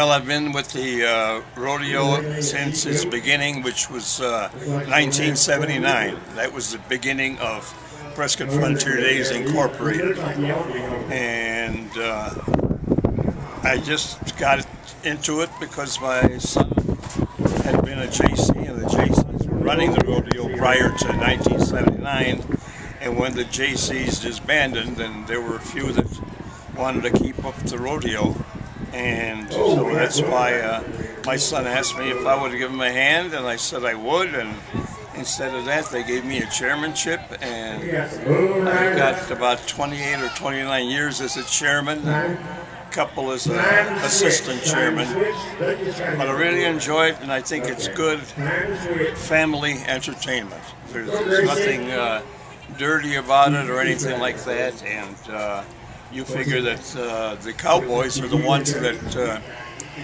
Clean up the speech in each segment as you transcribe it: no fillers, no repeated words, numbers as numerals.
Well, I've been with the rodeo since its beginning, which was 1979. That was the beginning of Prescott Frontier Days Incorporated. And I just got into it because my son had been a JC, and the JCs were running the rodeo prior to 1979. And when the JCs disbanded, then there were a few that wanted to keep up the rodeo. And so that's why my son asked me if I would give him a hand, and I said I would. And instead of that, they gave me a chairmanship, and I got about 28 or 29 years as a chairman, and a couple as an assistant chairman. But I really enjoy it, and I think it's good family entertainment. There's nothing dirty about it or anything like that, and you figure that the cowboys are the ones that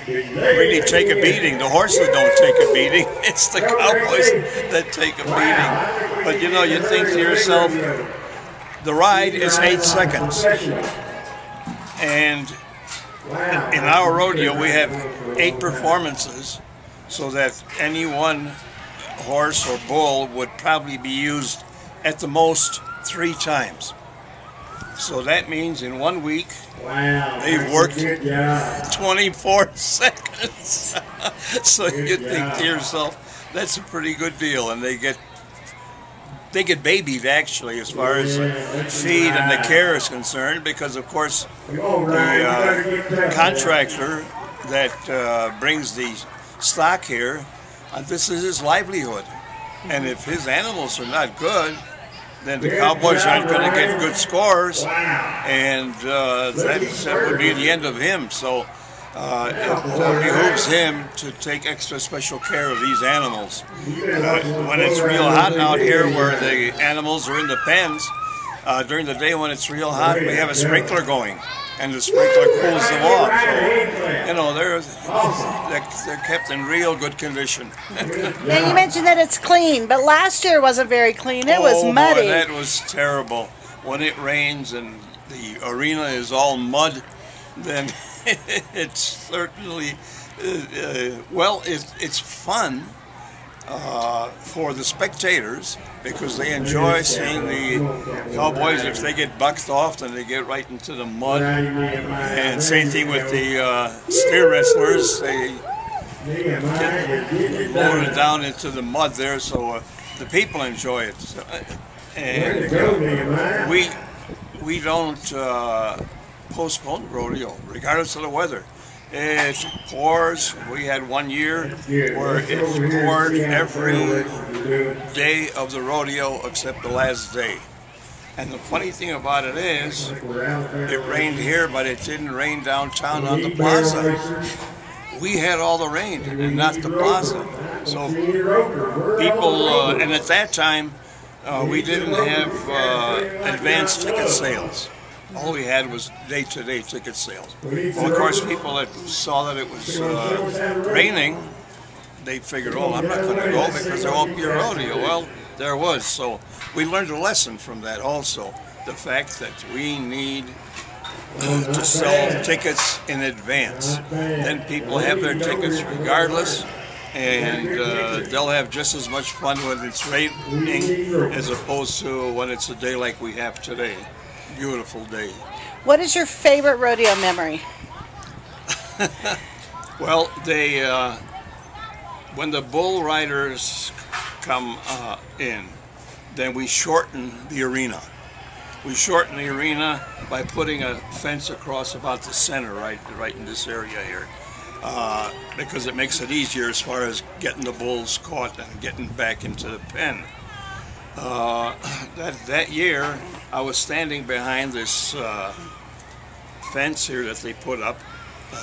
really take a beating. The horses don't take a beating. It's the cowboys that take a beating. But you know, you think to yourself, the ride is 8 seconds. And in our rodeo, we have 8 performances, so that any one horse or bull would probably be used at the most 3 times. So that means in 1 week, they've worked 24 seconds. So you think to yourself, that's a pretty good deal. And they get babied, actually, as far as feed and the care is concerned, because of course the contractor that brings the stock here, this is his livelihood. And if his animals are not good, then the cowboys aren't going to get good scores, and that would be the end of him. So it behooves him to take extra special care of these animals. When it's real hot out here, where the animals are in the pens, during the day when it's real hot, we have a sprinkler going, and the sprinkler cools them off. So, you know, they're kept in real good condition. Now, you mentioned that it's clean, but last year wasn't very clean. It was muddy. Boy, that was terrible. When it rains and the arena is all mud, then it's certainly, well, it's fun for the spectators, because they enjoy seeing the cowboys. If they get bucked off, then they get right into the mud. And same thing with the steer wrestlers. They get loaded down into the mud there, so the people enjoy it. So, and we don't postpone the rodeo, regardless of the weather. It pours. We had 1 year where it poured every day of the rodeo except the last day. And the funny thing about it is, it rained here, but it didn't rain downtown on the plaza. We had all the rain, and not the plaza. So people, and at that time, we didn't have advanced ticket sales. All we had was day-to-day ticket sales. Well, of course, people that saw that it was raining, they figured, oh, I'm not going to go because there won't be a rodeo. Well, there was. So we learned a lesson from that also. The fact that we need to sell tickets in advance. Then people have their tickets regardless, and they'll have just as much fun when it's raining as opposed to when it's a day like we have today. Beautiful day. What is your favorite rodeo memory? Well, when the bull riders come in, then we shorten the arena. We shorten the arena by putting a fence across about the center, right in this area here, because it makes it easier as far as getting the bulls caught and getting back into the pen. That year, I was standing behind this fence here that they put up,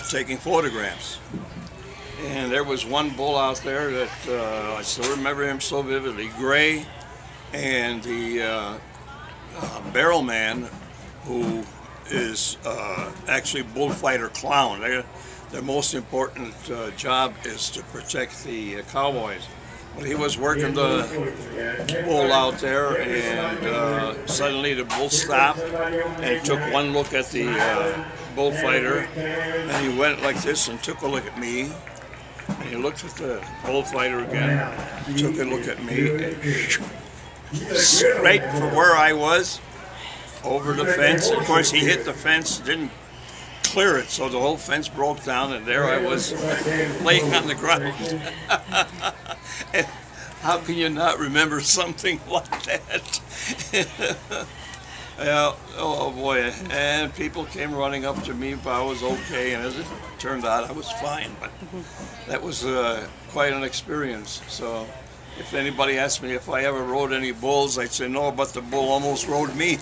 taking photographs. And there was one bull out there that I still remember him so vividly, Gray, and the barrel man, who is actually bullfighter clown. Their most important job is to protect the cowboys. Well, he was working the bull out there, and suddenly the bull stopped and took one look at the bullfighter, and he went like this and took a look at me. And he looked at the bullfighter again, took a look at me, and straight from where I was over the fence. Of course, he hit the fence, didn't clear it, so the whole fence broke down, and there I was laying on the ground. And how can you not remember something like that? Yeah, oh boy, and people came running up to me if I was okay, and as it turned out, I was fine, but that was quite an experience. So if anybody asked me if I ever rode any bulls, I'd say no, but the bull almost rode me.